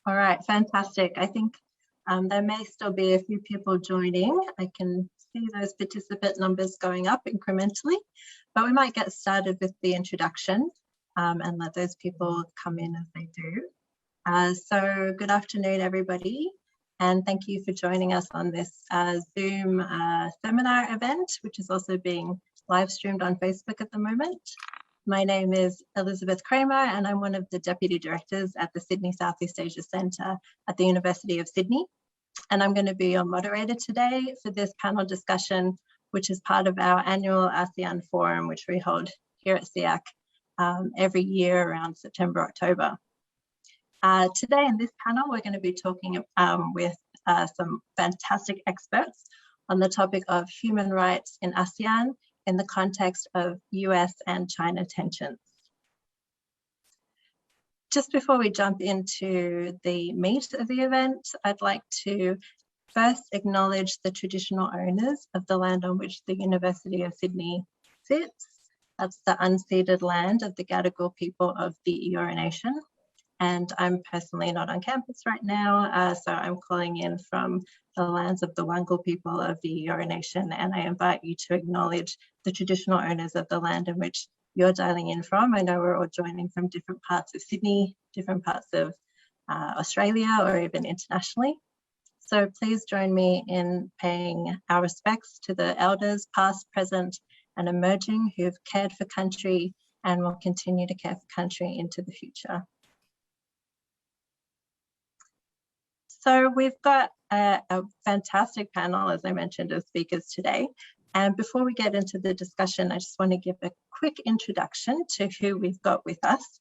All right, fantastic. I think there may still be a few people joining. I can see those participant numbers going up incrementally, but we might get started with the introduction and let those people come in as they do. So good afternoon, everybody, and thank you for joining us on this Zoom seminar event, which is also being live streamed on Facebook at the moment. My name is Elisabeth Kramer, and I'm one of the Deputy Directors at the Sydney Southeast Asia Centre at the University of Sydney. And I'm going to be your moderator today for this panel discussion, which is part of our annual ASEAN Forum, which we hold here at SEAC every year around September, October. Today in this panel, we're going to be talking with some fantastic experts on the topic of human rights in ASEAN in the context of US and China tensions. Just before we jump into the meat of the event, I'd like to first acknowledge the traditional owners of the land on which the University of Sydney sits. That's the unceded land of the Gadigal people of the Eora Nation. And I'm personally not on campus right now, so I'm calling in from the lands of the Wangal people of the Eora Nation, and I invite you to acknowledge the traditional owners of the land in which you're dialing in from. I know we're all joining from different parts of Sydney, different parts of Australia, or even internationally. So please join me in paying our respects to the elders, past, present, and emerging, who've cared for country and will continue to care for country into the future. So we've got a fantastic panel, as I mentioned, of speakers today. And before we get into the discussion, I just want to give a quick introduction to who we've got with us.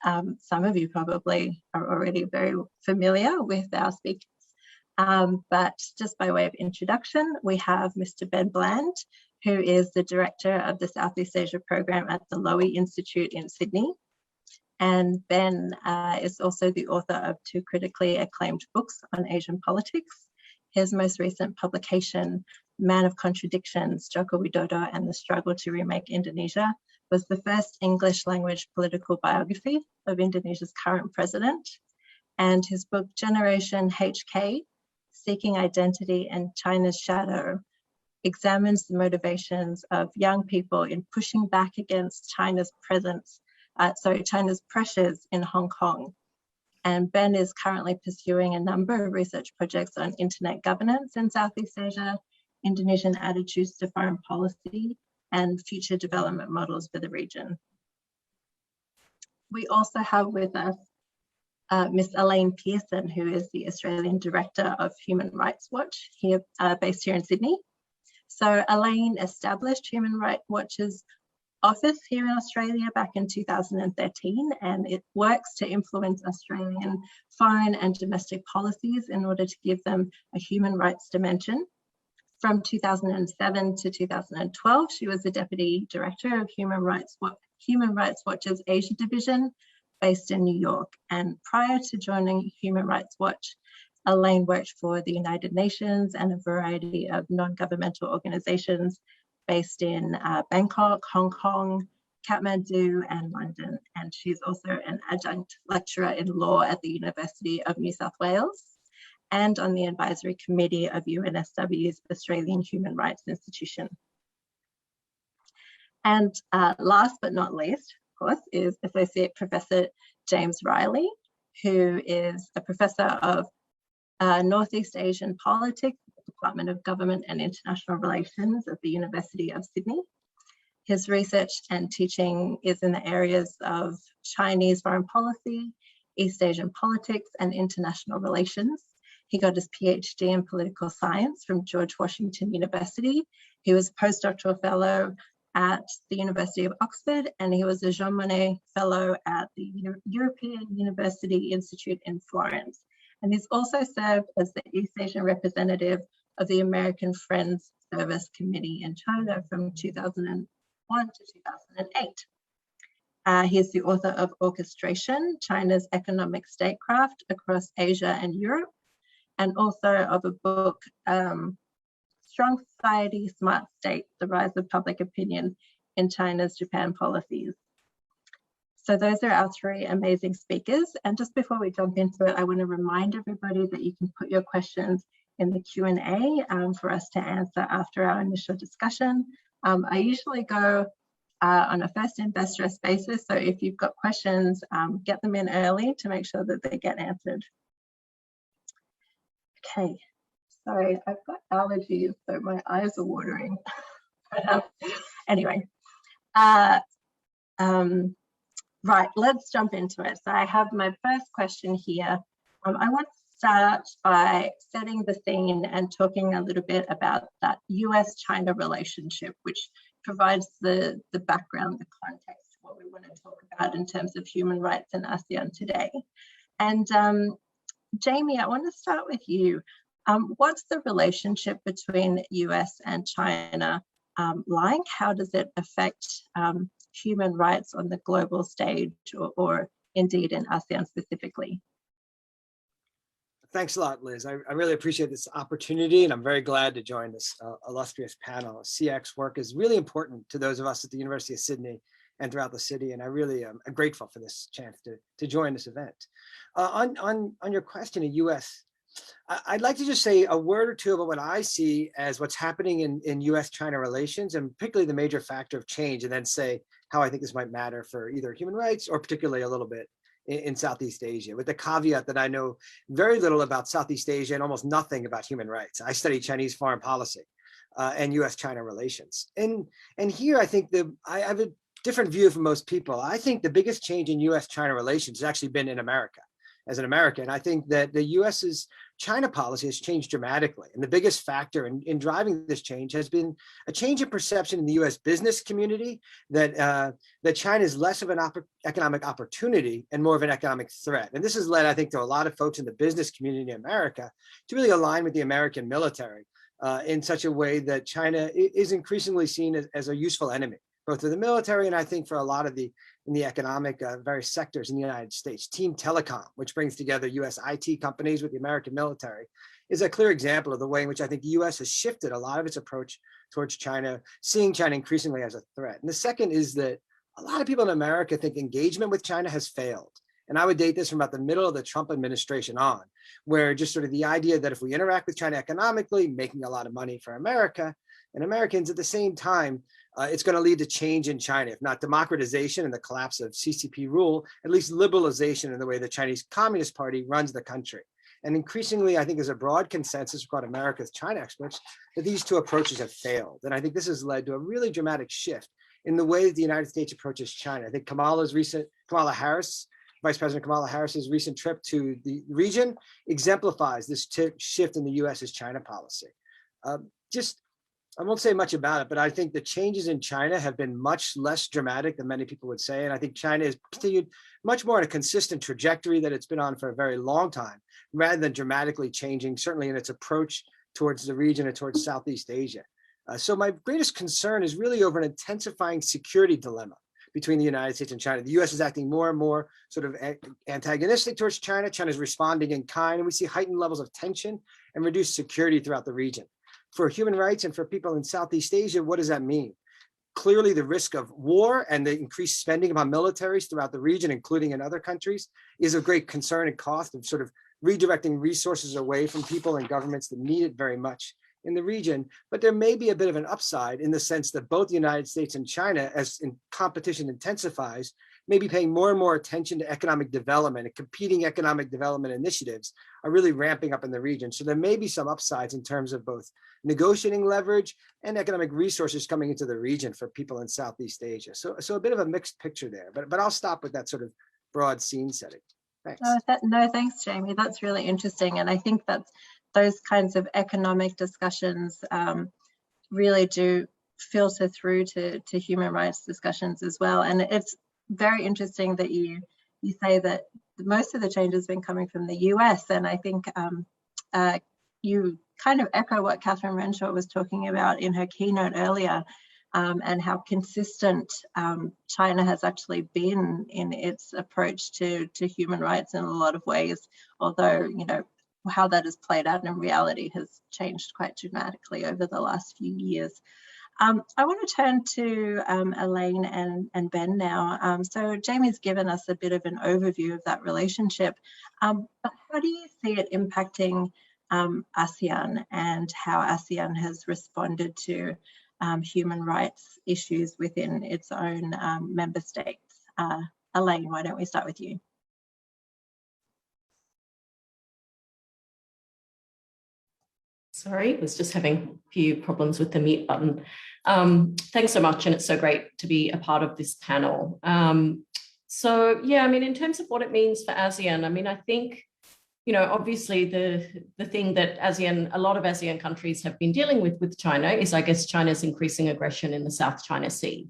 Some of you probably are already very familiar with our speakers, but just by way of introduction, we have Mr. Ben Bland, who is the Director of the Southeast Asia Program at the Lowy Institute in Sydney. And Ben is also the author of 2 critically acclaimed books on Asian politics. His most recent publication, Man of Contradictions, Joko Widodo and the Struggle to Remake Indonesia, was the first English language political biography of Indonesia's current president. And his book, Generation HK, Seeking Identity in China's Shadow, examines the motivations of young people in pushing back against China's China's pressures in Hong Kong. And Ben is currently pursuing a number of research projects on internet governance in Southeast Asia, Indonesian attitudes to foreign policy, and future development models for the region. We also have with us Ms. Elaine Pearson, who is the Australian Director of Human Rights Watch, based here in Sydney. So Elaine established Human Rights Watch's office here in Australia back in 2013, and it works to influence Australian foreign and domestic policies in order to give them a human rights dimension. From 2007 to 2012, she was the Deputy Director of Human Rights Watch's Asia Division based in New York. And prior to joining Human Rights Watch, Elaine worked for the United Nations and a variety of non-governmental organizations based in Bangkok, Hong Kong, Kathmandu, and London. And she's also an adjunct lecturer in law at the University of New South Wales and on the advisory committee of UNSW's Australian Human Rights Institution. And last but not least, of course, is Associate Professor James Reilly, who is a professor of Northeast Asian politics, Department of Government and International Relations at the University of Sydney. His research and teaching is in the areas of Chinese foreign policy, East Asian politics, and international relations. He got his PhD in political science from George Washington University. He was a postdoctoral fellow at the University of Oxford, and he was a Jean Monnet Fellow at the European University Institute in Florence. And he's also served as the East Asian representative of the American Friends Service Committee in China from 2001 to 2008. He is the author of Orchestration, China's Economic Statecraft Across Asia and Europe, and also of a book, Strong Society, Smart State, The Rise of Public Opinion in China's Japan Policies. So those are our three amazing speakers. And just before we jump into it, I want to remind everybody that you can put your questions in the Q&A for us to answer after our initial discussion. I usually go on a first in, best dressed basis. So if you've got questions, get them in early to make sure that they get answered. Okay, sorry, I've got allergies, so my eyes are watering. Anyway, right, let's jump into it. So I have my first question here. I want to start by setting the scene and talking a little bit about that US-China relationship, which provides the background, the context, what we want to talk about in terms of human rights in ASEAN today. And Jamie, I want to start with you. What's the relationship between US and China like? How does it affect human rights on the global stage or indeed in ASEAN specifically? Thanks a lot, Liz. I really appreciate this opportunity, and I'm very glad to join this illustrious panel. CX work is really important to those of us at the University of Sydney and throughout the city, and I really am grateful for this chance to join this event. On your question of US, I'd like to just say a word or two about what I see as what's happening in US-China relations, and particularly the major factor of change, and then say how I think this might matter for either human rights or particularly a little bit in Southeast Asia, with the caveat that I know very little about Southeast Asia and almost nothing about human rights. I study Chinese foreign policy and US-China relations. And here I think I have a different view from most people. I think the biggest change in US-China relations has actually been in America. As an American, I think that the US's China policy has changed dramatically. And the biggest factor in driving this change has been a change in perception in the US business community that China is less of an economic opportunity and more of an economic threat. And this has led, I think, to a lot of folks in the business community in America to really align with the American military in such a way that China is increasingly seen as a useful enemy, both for the military and I think for a lot of in the economic various sectors in the United States. Team Telecom, which brings together US IT companies with the American military, is a clear example of the way in which I think the US has shifted a lot of its approach towards China, seeing China increasingly as a threat. And the second is that a lot of people in America think engagement with China has failed. And I would date this from about the middle of the Trump administration on, where just sort of the idea that if we interact with China economically, making a lot of money for America and Americans at the same time, it's going to lead to change in China, if not democratization and the collapse of CCP rule, at least liberalization in the way the Chinese Communist Party runs the country. And increasingly, I think there's a broad consensus across America's China experts that these two approaches have failed. And I think this has led to a really dramatic shift in the way that the United States approaches China. I think Vice President Kamala Harris's recent trip to the region exemplifies this shift in the US's China policy. I won't say much about it, but I think the changes in China have been much less dramatic than many people would say. And I think China has continued much more on a consistent trajectory that it's been on for a very long time, rather than dramatically changing, certainly in its approach towards the region and towards Southeast Asia. So my greatest concern is really over an intensifying security dilemma between the United States and China. The US is acting more and more sort of antagonistic towards China. China's responding in kind, and we see heightened levels of tension and reduced security throughout the region. For human rights and for people in Southeast Asia, what does that mean? Clearly, the risk of war and the increased spending upon militaries throughout the region, including in other countries, is of great concern and cost of sort of redirecting resources away from people and governments that need it very much in the region. But there may be a bit of an upside in the sense that both the United States and China, as competition intensifies, may be paying more and more attention to economic development, and competing economic development initiatives are really ramping up in the region. So there may be some upsides in terms of both negotiating leverage and economic resources coming into the region for people in Southeast Asia. So a bit of a mixed picture there, but I'll stop with that sort of broad scene setting. Thanks. No, thanks, Jamie. That's really interesting. And I think that's those kinds of economic discussions really do filter through to human rights discussions as well. And it's very interesting that you say that most of the change has been coming from the US. And I think you kind of echo what Catherine Renshaw was talking about in her keynote earlier, and how consistent China has actually been in its approach to human rights in a lot of ways, although, you know, how that has played out in reality has changed quite dramatically over the last few years. I want to turn to Elaine and Ben now. So Jamie's given us a bit of an overview of that relationship, but how do you see it impacting ASEAN and how ASEAN has responded to human rights issues within its own member states? Elaine, why don't we start with you? Sorry, was just having a few problems with the mute button. Thanks so much, and it's so great to be a part of this panel. So yeah, I mean, in terms of what it means for ASEAN, I mean, I think, you know, obviously the thing that a lot of ASEAN countries have been dealing with China is, I guess, China's increasing aggression in the South China Sea.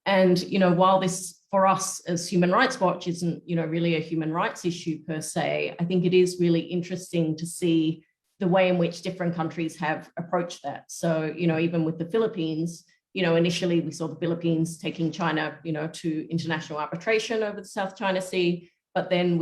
And, you know, while this for us as Human Rights Watch isn't, you know, really a human rights issue per se, I think it is really interesting to see the way in which different countries have approached that. So, you know, even with the Philippines, you know, initially we saw the Philippines taking China, you know, to international arbitration over the South China Sea. But then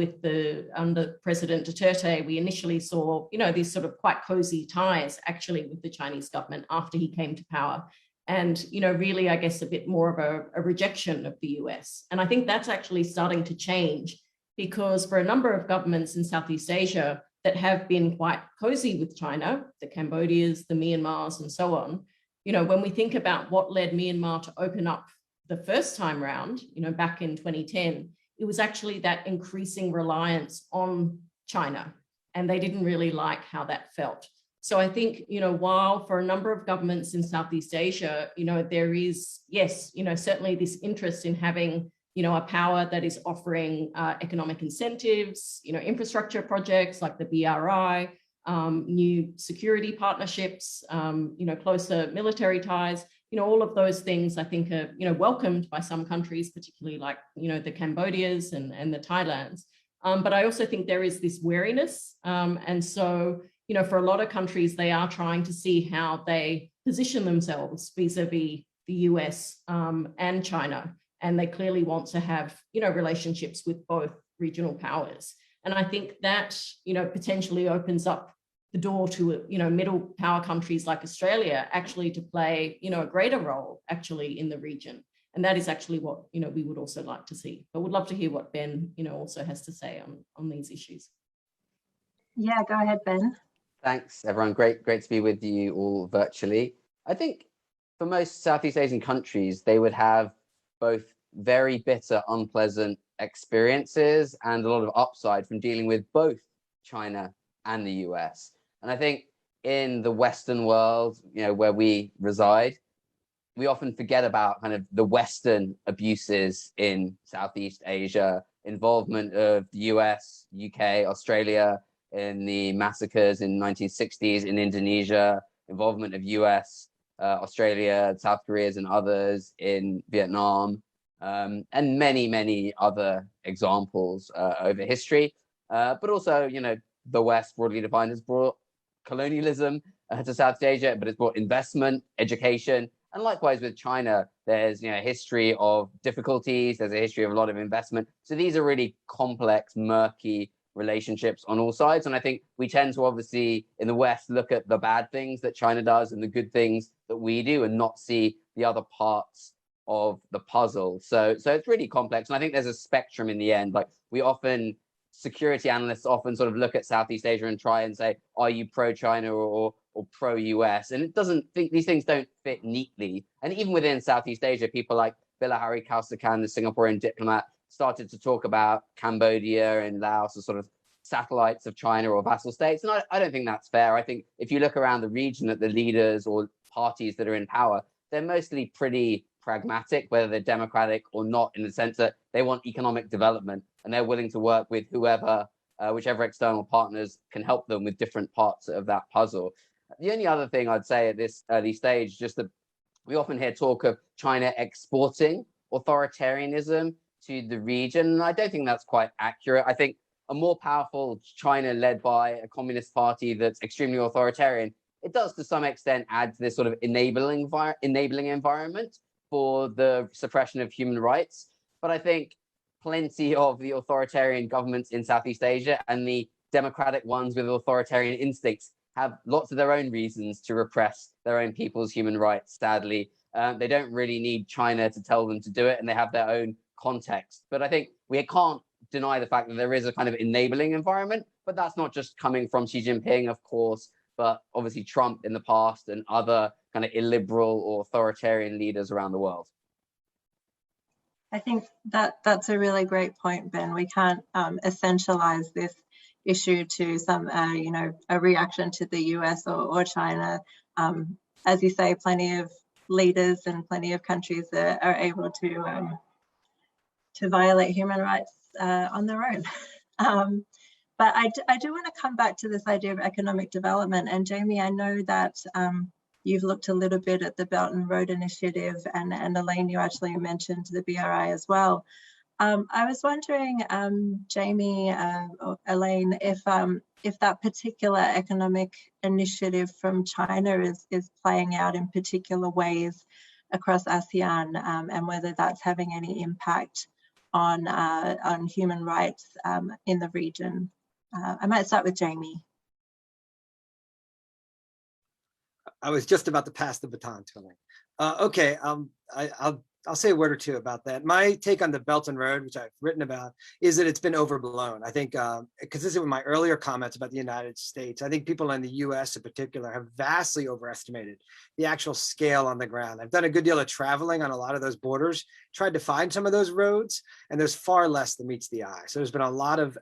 under President Duterte, we initially saw, you know, these sort of quite cozy ties actually with the Chinese government after he came to power. And, you know, really, I guess, a bit more of a rejection of the US. And I think that's actually starting to change, because for a number of governments in Southeast Asia that have been quite cozy with China, the Cambodias, the Myanmars, and so on, you know, when we think about what led Myanmar to open up the first time round, you know, back in 2010, it was actually that increasing reliance on China, and they didn't really like how that felt. So I think, you know, while for a number of governments in Southeast Asia, you know, there is, yes, you know, certainly this interest in having, you know, a power that is offering economic incentives, you know, infrastructure projects like the BRI, new security partnerships, you know, closer military ties, you know, all of those things I think are, you know, welcomed by some countries, particularly like, you know, the Cambodias and the Thailands. But I also think there is this wariness. And so, you know, for a lot of countries, they are trying to see how they position themselves vis-a-vis the US and China. And they clearly want to have, you know, relationships with both regional powers. And I think that, you know, potentially opens up the door to, you know, middle power countries like Australia actually to play, you know, a greater role actually in the region. And that is actually what, you know, we would also like to see. But would love to hear what Ben, you know, also has to say on these issues. Yeah, go ahead, Ben. Thanks, everyone. Great to be with you all virtually. I think for most Southeast Asian countries, they would have both very bitter, unpleasant experiences and a lot of upside from dealing with both China and the US. And I think in the Western world, you know, where we reside, we often forget about kind of the Western abuses in Southeast Asia, involvement of the US, UK, Australia in the massacres in the 1960s in Indonesia, involvement of US, Australia, South Korea and others in Vietnam, and many other examples over history. But also, you know, the West, broadly defined, has brought colonialism to South Asia, but it's brought investment, education, and likewise with China, there's, you know, a history of difficulties, there's a history of a lot of investment. So these are really complex, murky relationships on all sides. And I think we tend to obviously in the West look at the bad things that China does and the good things that we do and not see the other parts of the puzzle. So it's really complex. And I think there's a spectrum in the end. Like security analysts often sort of look at Southeast Asia and try and say, are you pro-China or pro-US? And these things don't fit neatly. And even within Southeast Asia, people like Bilahari Kausikan, the Singaporean diplomat, started to talk about Cambodia and Laos as sort of satellites of China or vassal states. And I don't think that's fair. I think if you look around the region at the leaders or parties that are in power, they're mostly pretty pragmatic, whether they're democratic or not, in the sense that they want economic development and they're willing to work with whichever external partners can help them with different parts of that puzzle. The only other thing I'd say at this early stage, just that we often hear talk of China exporting authoritarianism to the region. And I don't think that's quite accurate. I think a more powerful China led by a communist party that's extremely authoritarian, it does to some extent add to this sort of enabling environment for the suppression of human rights. But I think plenty of the authoritarian governments in Southeast Asia and the democratic ones with authoritarian instincts have lots of their own reasons to repress their own people's human rights, sadly. They don't really need China to tell them to do it, and they have their own context. But I think we can't deny the fact that there is a kind of enabling environment, but that's not just coming from Xi Jinping, of course, but obviously Trump in the past and other kind of illiberal or authoritarian leaders around the world. I think that's a really great point, Ben. We can't essentialize this issue to some, a reaction to the US or China. As you say, plenty of leaders and plenty of countries are able to violate human rights on their own. But I do want to come back to this idea of economic development. And Jamie, I know that you've looked a little bit at the Belt and Road Initiative, and Elaine, you actually mentioned the BRI as well. I was wondering, Jamie or Elaine, if that particular economic initiative from China is playing out in particular ways across ASEAN, and whether that's having any impact on human rights in the region. I might start with Jamie. I was just about to pass the baton to Elaine. Okay, I'll say a word or two about that. My take on the Belt and Road, which I've written about, is that it's been overblown. I think, consistent with my earlier comments about the United States, I think people in the US in particular have vastly overestimated the actual scale on the ground. I've done a good deal of traveling on a lot of those borders, tried to find some of those roads, and there's far less than meets the eye. So there's been a lot of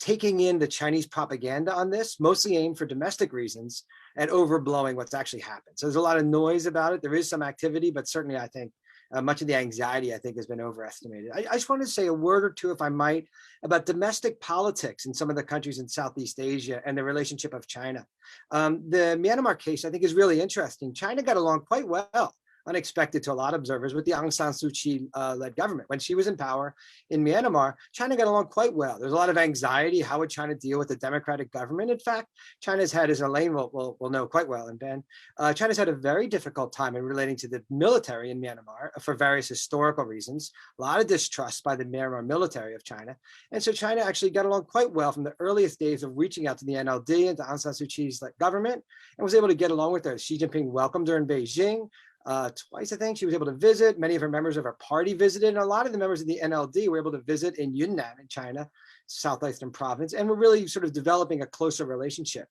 taking in the Chinese propaganda on this, mostly aimed for domestic reasons, and overblowing what's actually happened. So there's a lot of noise about it. There is some activity, but certainly I think much of the anxiety, I think, has been overestimated. I just wanted to say a word or two, if I might, about domestic politics in some of the countries in Southeast Asia and the relationship of China. The Myanmar case, I think, is really interesting. China got along quite well, unexpected to a lot of observers, with the Aung San Suu Kyi led government. When she was in power in Myanmar, China got along quite well. There's a lot of anxiety. How would China deal with a democratic government? In fact, China's had, as Elaine will know quite well, and Ben, China's had a very difficult time in relating to the military in Myanmar for various historical reasons. A lot of distrust by the Myanmar military of China. And so China actually got along quite well from the earliest days of reaching out to the NLD and to Aung San Suu Kyi's government, and was able to get along with her. Xi Jinping welcomed her in Beijing. Twice, I think, she was able to visit. Many of her members of her party visited, and a lot of the members of the NLD were able to visit in Yunnan in China, southeastern province, and we're really sort of developing a closer relationship.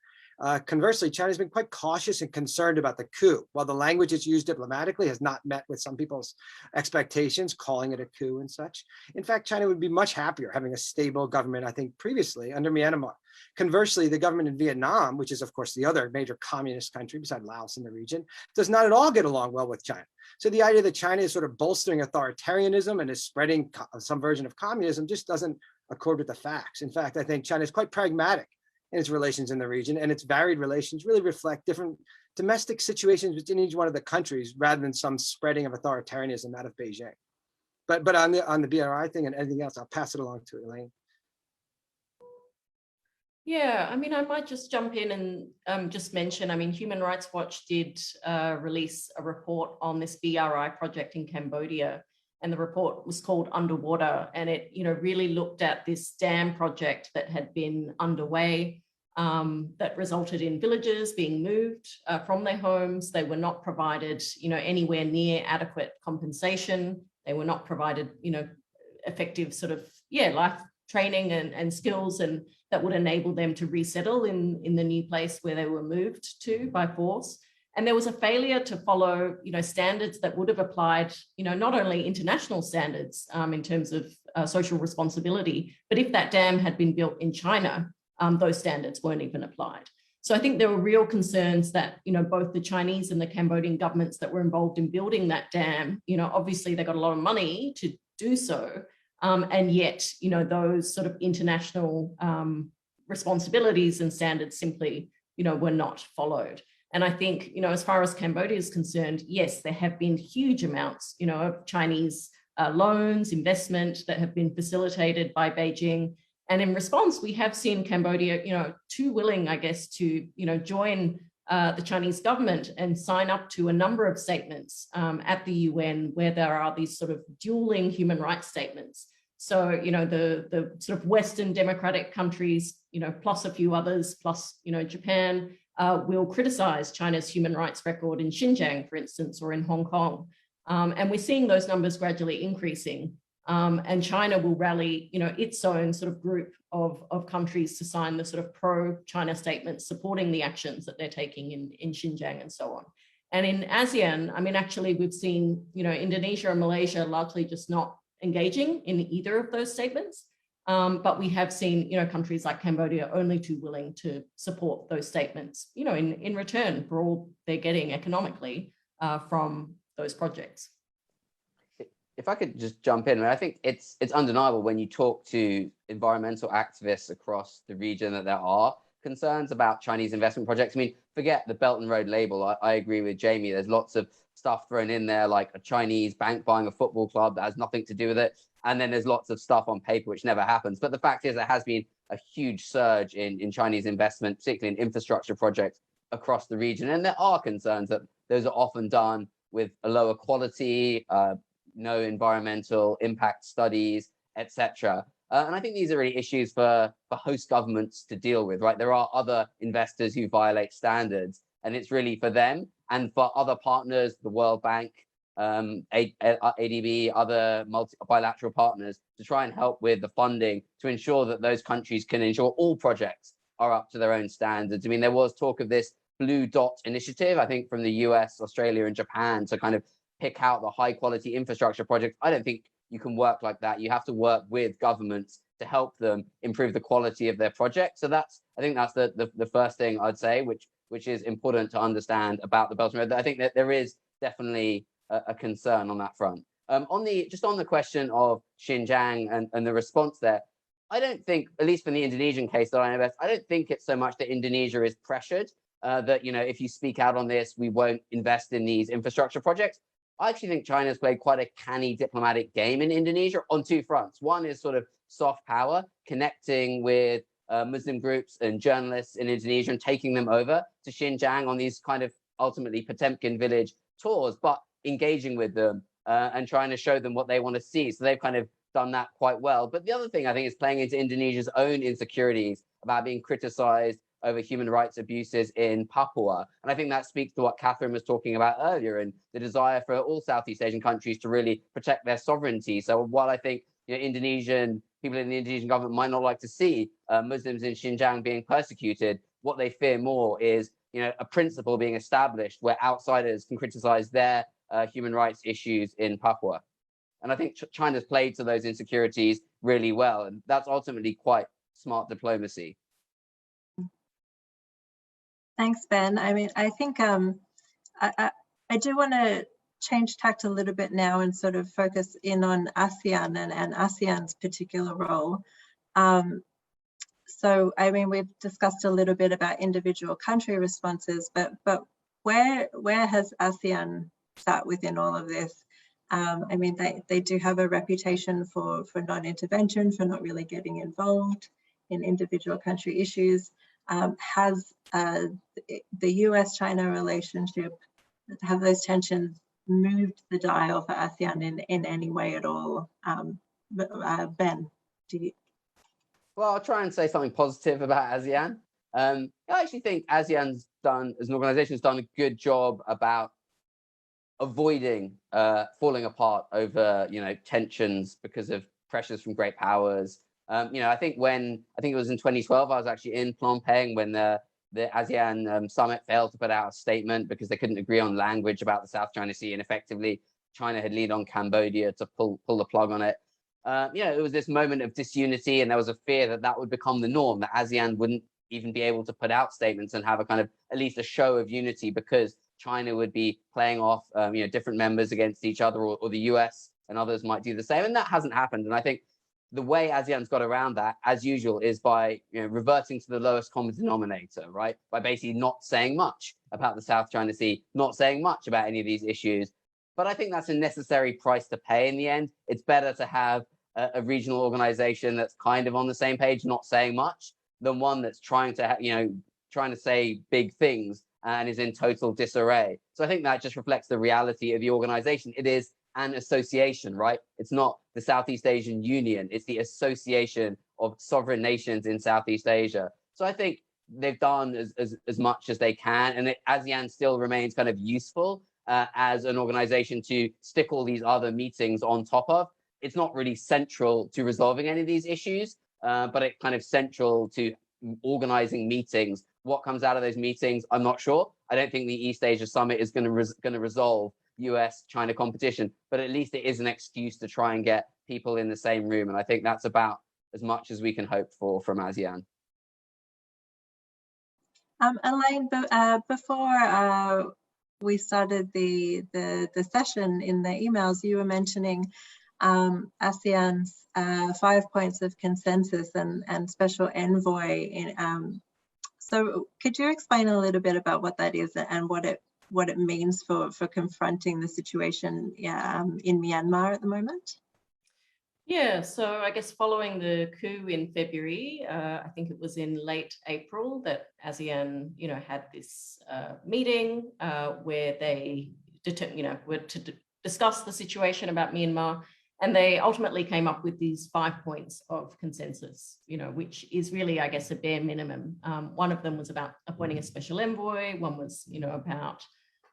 Conversely, China's been quite cautious and concerned about the coup. While the language it's used diplomatically has not met with some people's expectations, calling it a coup and such. In fact, China would be much happier having a stable government, I think, previously under Myanmar. Conversely, the government in Vietnam, which is, of course, the other major communist country beside Laos in the region, does not at all get along well with China. So the idea that China is sort of bolstering authoritarianism and is spreading some version of communism just doesn't accord with the facts. In fact, I think China is quite pragmatic in its relations in the region, and its varied relations really reflect different domestic situations within each one of the countries rather than some spreading of authoritarianism out of Beijing. But on the BRI thing and anything else, I'll pass it along to Elaine. Yeah, I mean, I might just jump in and just mention, I mean, Human Rights Watch did release a report on this BRI project in Cambodia, and the report was called Underwater, and it, really looked at this dam project that had been underway that resulted in villagers being moved from their homes. They were not provided, anywhere near adequate compensation. They were not provided, effective sort of, life training and skills and that would enable them to resettle in the new place where they were moved to by force. And there was a failure to follow, standards that would have applied, not only international standards in terms of social responsibility, but if that dam had been built in China, those standards weren't even applied. So I think there were real concerns that, both the Chinese and the Cambodian governments that were involved in building that dam, obviously they got a lot of money to do so. And yet, those sort of international responsibilities and standards simply, were not followed. And I think, as far as Cambodia is concerned, yes, there have been huge amounts, of Chinese loans, investment that have been facilitated by Beijing. And in response, we have seen Cambodia, too willing, I guess, to, join the Chinese government and sign up to a number of statements at the UN where there are these sort of dueling human rights statements. So, the sort of Western democratic countries, plus a few others, plus, Japan, will criticize China's human rights record in Xinjiang, for instance, or in Hong Kong. And we're seeing those numbers gradually increasing. And China will rally, its own sort of group of countries to sign the sort of pro-China statements supporting the actions that they're taking in Xinjiang and so on. And in ASEAN, I mean, actually, we've seen, Indonesia and Malaysia largely just not engaging in either of those statements. But we have seen, countries like Cambodia only too willing to support those statements, in return for all they're getting economically from those projects. If I could just jump in, I think it's undeniable when you talk to environmental activists across the region that there are concerns about Chinese investment projects. I mean, forget the Belt and Road label. I agree with Jamie. There's lots of stuff thrown in there, like a Chinese bank buying a football club that has nothing to do with it. And then there's lots of stuff on paper which never happens. But the fact is there has been a huge surge in Chinese investment, particularly in infrastructure projects across the region. And there are concerns that those are often done with a lower quality, no environmental impact studies, etc. And I think these are really issues for host governments to deal with, right? There are other investors who violate standards, and it's really for them and for other partners, the World Bank, ADB, other bilateral partners, to try and help with the funding to ensure that those countries can ensure all projects are up to their own standards. I mean, there was talk of this Blue Dot initiative, I think from the US, Australia, and Japan, to kind of pick out the high quality infrastructure projects. I don't think you can work like that. You have to work with governments to help them improve the quality of their projects. So I think that's the first thing I'd say, which is important to understand about the Belt and Road. I think that there is definitely a concern on that front. On the question of Xinjiang and the response there, I don't think, at least from the Indonesian case that I know best, I don't think it's so much that Indonesia is pressured that, if you speak out on this, we won't invest in these infrastructure projects. I actually think China's played quite a canny diplomatic game in Indonesia on two fronts. One is sort of soft power, connecting with Muslim groups and journalists in Indonesia and taking them over to Xinjiang on these kind of ultimately Potemkin village tours, but engaging with them and trying to show them what they want to see. So they've kind of done that quite well. But the other thing I think is playing into Indonesia's own insecurities about being criticized over human rights abuses in Papua. And I think that speaks to what Catherine was talking about earlier, and the desire for all Southeast Asian countries to really protect their sovereignty. So while I think Indonesian people in the Indonesian government might not like to see Muslims in Xinjiang being persecuted, what they fear more is a principle being established where outsiders can criticize their human rights issues in Papua. And I think China's played to those insecurities really well, and that's ultimately quite smart diplomacy. Thanks, Ben. I mean, I think I do want to change tact a little bit now and sort of focus in on ASEAN and ASEAN's particular role. So, I mean, we've discussed a little bit about individual country responses, but where has ASEAN sat within all of this? I mean, they do have a reputation for non-intervention, for not really getting involved in individual country issues. Has the US-China relationship, have those tensions moved the dial for ASEAN in any way at all? Ben, do you? Well, I'll try and say something positive about ASEAN. I actually think ASEAN's done, as an organization, has done a good job about avoiding falling apart over, tensions because of pressures from great powers. I think it was in 2012, I was actually in Phnom Penh when the ASEAN summit failed to put out a statement because they couldn't agree on language about the South China Sea, and effectively China had leaned on Cambodia to pull the plug on it. It was this moment of disunity, and there was a fear that would become the norm, that ASEAN wouldn't even be able to put out statements and have a kind of at least a show of unity because China would be playing off different members against each other, or the US and others might do the same, and that hasn't happened. And I think the way ASEAN's got around that, as usual, is by reverting to the lowest common denominator, right? By basically not saying much about the South China Sea, not saying much about any of these issues. But I think that's a necessary price to pay in the end. It's better to have a regional organization that's kind of on the same page, not saying much, than one that's trying to say big things and is in total disarray. So I think that just reflects the reality of the organization. It is an association, right? It's not the Southeast Asian Union. It's the association of sovereign nations in Southeast Asia. So I think they've done as much as they can, and ASEAN still remains kind of useful as an organization to stick all these other meetings on top of. It's not really central to resolving any of these issues, but it's kind of central to organizing meetings. What comes out of those meetings, I'm not sure. I don't think the East Asia Summit is going to resolve US-China competition, but at least it is an excuse to try and get people in the same room. And I think that's about as much as we can hope for from ASEAN. Elaine, before we started the session, in the emails, you were mentioning ASEAN's 5 points of consensus and special envoy. So could you explain a little bit about what that is and what it means for confronting the situation in Myanmar at the moment? Yeah, so I guess following the coup in February, I think it was in late April that ASEAN, had this meeting where they, were to discuss the situation about Myanmar, and they ultimately came up with these 5 points of consensus, which is really, I guess, a bare minimum. One of them was about appointing a special envoy. One was, about,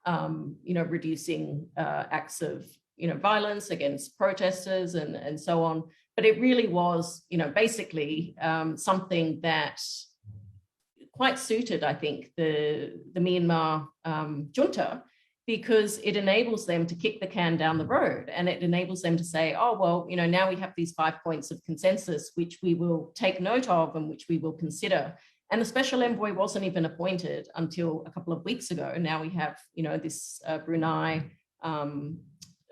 reducing acts of violence against protesters and so on. But it really was, basically something that quite suited, I think, the Myanmar junta, because it enables them to kick the can down the road, and it enables them to say, oh, well, now we have these 5 points of consensus, which we will take note of and which we will consider. And the special envoy wasn't even appointed until a couple of weeks ago. Now we have, this Brunei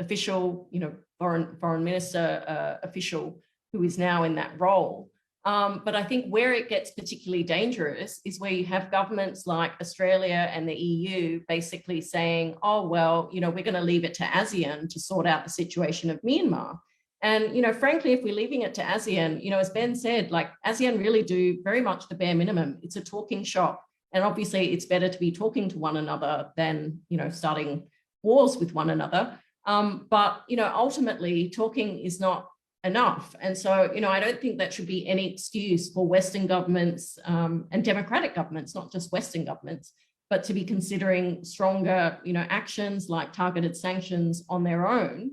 official, foreign minister official who is now in that role. But I think where it gets particularly dangerous is where you have governments like Australia and the EU basically saying, oh, well, we're going to leave it to ASEAN to sort out the situation of Myanmar. And, frankly, if we're leaving it to ASEAN, as Ben said, like ASEAN really do very much the bare minimum. It's a talking shop. And obviously it's better to be talking to one another than, starting wars with one another. But, ultimately talking is not enough. And so, I don't think that should be any excuse for Western governments and democratic governments, not just Western governments, but to be considering stronger, actions like targeted sanctions on their own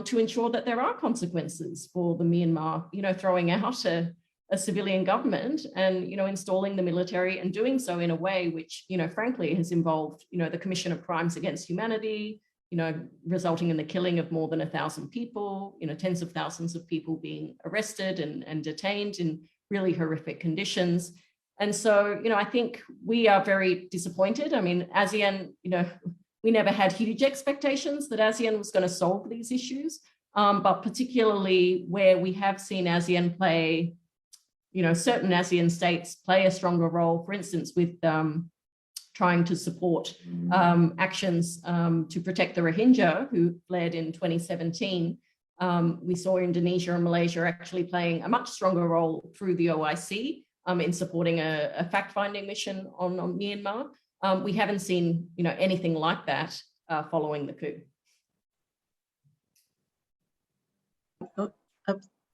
to ensure that there are consequences for the Myanmar, throwing out a civilian government and, installing the military, and doing so in a way which, frankly, has involved, the commission of crimes against humanity, resulting in the killing of more than 1,000 people, tens of thousands of people being arrested and detained in really horrific conditions. And so, I think we are very disappointed. I mean, ASEAN, we never had huge expectations that ASEAN was going to solve these issues, but particularly where we have seen ASEAN play, certain ASEAN states play a stronger role, for instance, with trying to support actions to protect the Rohingya who fled in 2017. We saw Indonesia and Malaysia actually playing a much stronger role through the OIC in supporting a fact-finding mission on Myanmar. We haven't seen, anything like that following the coup. Oh,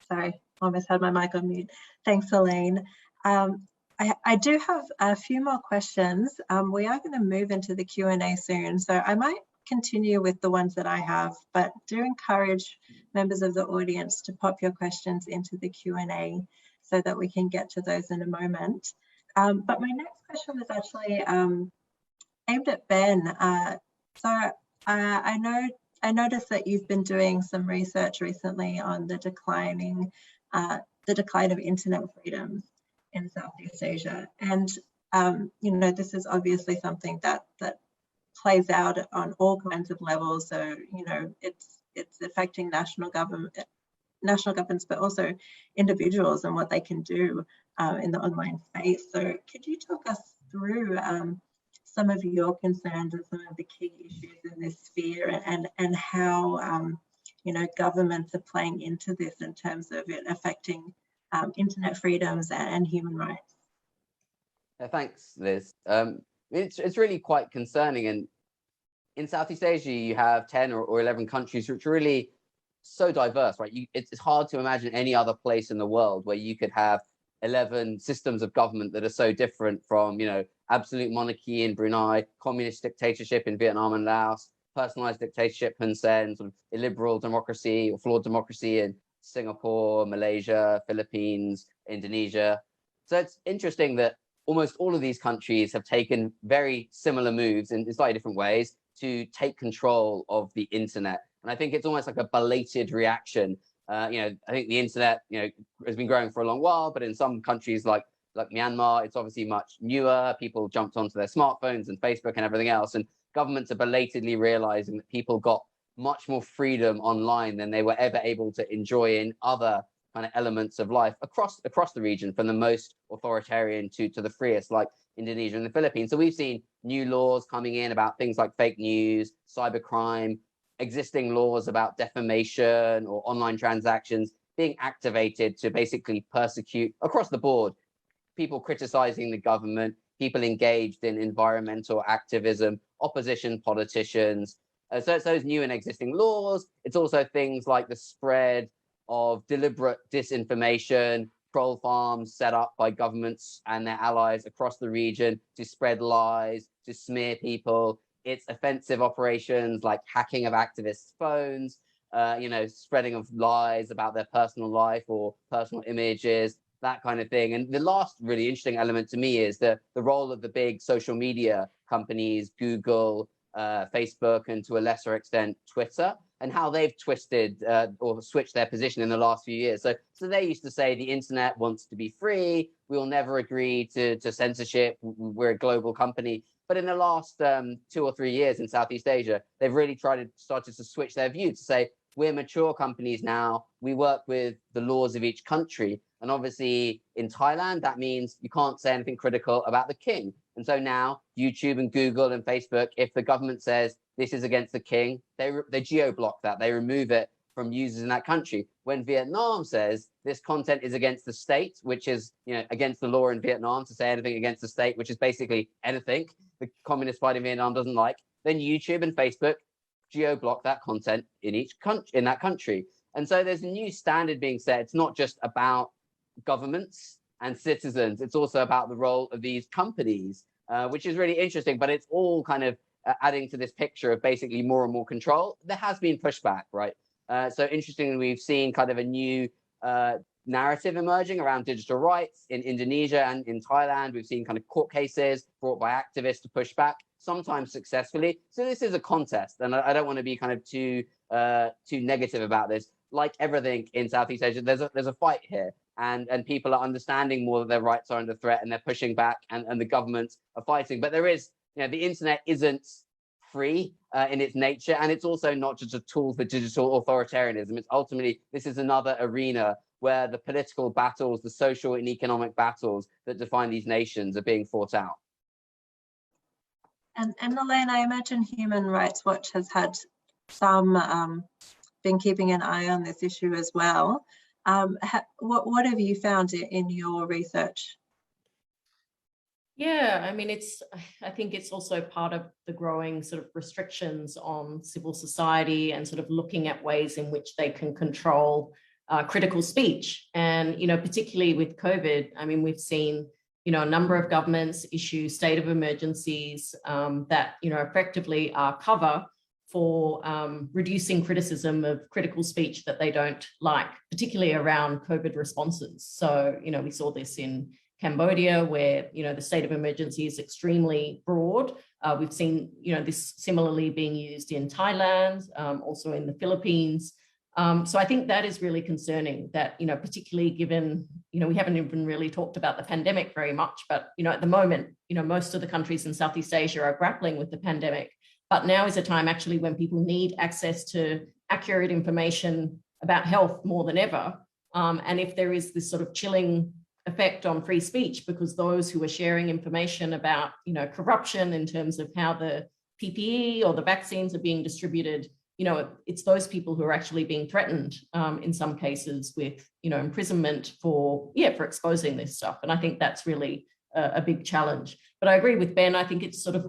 sorry, almost had my mic on mute. Thanks, Elaine. I do have a few more questions. We are going to move into the Q&A soon, so I might continue with the ones that I have, but do encourage members of the audience to pop your questions into the Q&A so that we can get to those in a moment. But my next question was actually aimed at Ben. I noticed that you've been doing some research recently on the decline of internet freedoms in Southeast Asia, and this is obviously something that plays out on all kinds of levels. So it's affecting national governments, but also individuals and what they can do in the online space. So could you talk us through some of your concerns and some of the key issues in this sphere, and how governments are playing into this in terms of it affecting internet freedoms and human rights? Thanks, Liz. It's really quite concerning. And in Southeast Asia, you have 10 or 11 countries which are really so diverse, right? It's hard to imagine any other place in the world where you could have 11 systems of government that are so different from, absolute monarchy in Brunei, communist dictatorship in Vietnam and Laos, personalized dictatorship, Hun Sen, sort of illiberal democracy or flawed democracy in Singapore, Malaysia, Philippines, Indonesia. So it's interesting that almost all of these countries have taken very similar moves in slightly different ways to take control of the internet. And I think it's almost like a belated reaction. I think the internet, has been growing for a long while, but in some countries like Myanmar, it's obviously much newer. People jumped onto their smartphones and Facebook and everything else. And governments are belatedly realizing that people got much more freedom online than they were ever able to enjoy in other kind of elements of life across the region, from the most authoritarian to the freest, like Indonesia and the Philippines. So we've seen new laws coming in about things like fake news, cybercrime, existing laws about defamation or online transactions being activated to basically persecute across the board people criticizing the government, people engaged in environmental activism, opposition politicians. So it's those new and existing laws. It's also things like the spread of deliberate disinformation, troll farms set up by governments and their allies across the region to spread lies, to smear people. It's offensive operations like hacking of activists' phones, spreading of lies about their personal life or personal images, that kind of thing. And the last really interesting element to me is the role of the big social media companies, Google, Facebook, and to a lesser extent, Twitter, and how they've twisted or switched their position in the last few years. So they used to say the internet wants to be free. We will never agree to censorship. We're a global company. But in the last 2 or 3 years in Southeast Asia, they've really started to switch their view to say, we're mature companies now. We work with the laws of each country. And obviously in Thailand, that means you can't say anything critical about the king. And so now YouTube and Google and Facebook, if the government says this is against the king, they geo-block that. They remove it from users in that country. When Vietnam says this content is against the state, which is against the law in Vietnam to say anything against the state, which is basically anything the Communist Party of Vietnam doesn't like, then YouTube and Facebook geo-block that content in each country, in that country. And so there's a new standard being set. It's not just about governments and citizens. It's also about the role of these companies, which is really interesting, but it's all kind of adding to this picture of basically more and more control. There has been pushback, right? So interestingly, we've seen kind of a new narrative emerging around digital rights in Indonesia and in Thailand. We've seen kind of court cases brought by activists to push back, sometimes successfully. So this is a contest, and I don't want to be kind of too negative about this. Like everything in Southeast Asia, there's a fight here, and people are understanding more that their rights are under threat, and they're pushing back, and the governments are fighting. But there is, the internet isn't free in its nature, and it's also not just a tool for digital authoritarianism. It's ultimately, this is another arena where the political battles, the social and economic battles that define these nations are being fought out. And Elaine, I imagine Human Rights Watch has had some been keeping an eye on this issue as well. What have you found in your research? Yeah, I mean, I think it's also part of the growing sort of restrictions on civil society and sort of looking at ways in which they can control critical speech. And, particularly with COVID, I mean, we've seen, a number of governments issue state of emergencies that, effectively are cover for reducing criticism of critical speech that they don't like, particularly around COVID responses. So, we saw this in Cambodia, where, the state of emergency is extremely broad. We've seen, this similarly being used in Thailand, also in the Philippines. So I think that is really concerning that, particularly given, we haven't even really talked about the pandemic very much, but, at the moment, most of the countries in Southeast Asia are grappling with the pandemic. But now is a time actually when people need access to accurate information about health more than ever. And if there is this sort of chilling effect on free speech, because those who are sharing information about, corruption in terms of how the PPE or the vaccines are being distributed, it's those people who are actually being threatened in some cases with, imprisonment for exposing this stuff. And I think that's really a big challenge. But I agree with Ben. I think it's sort of,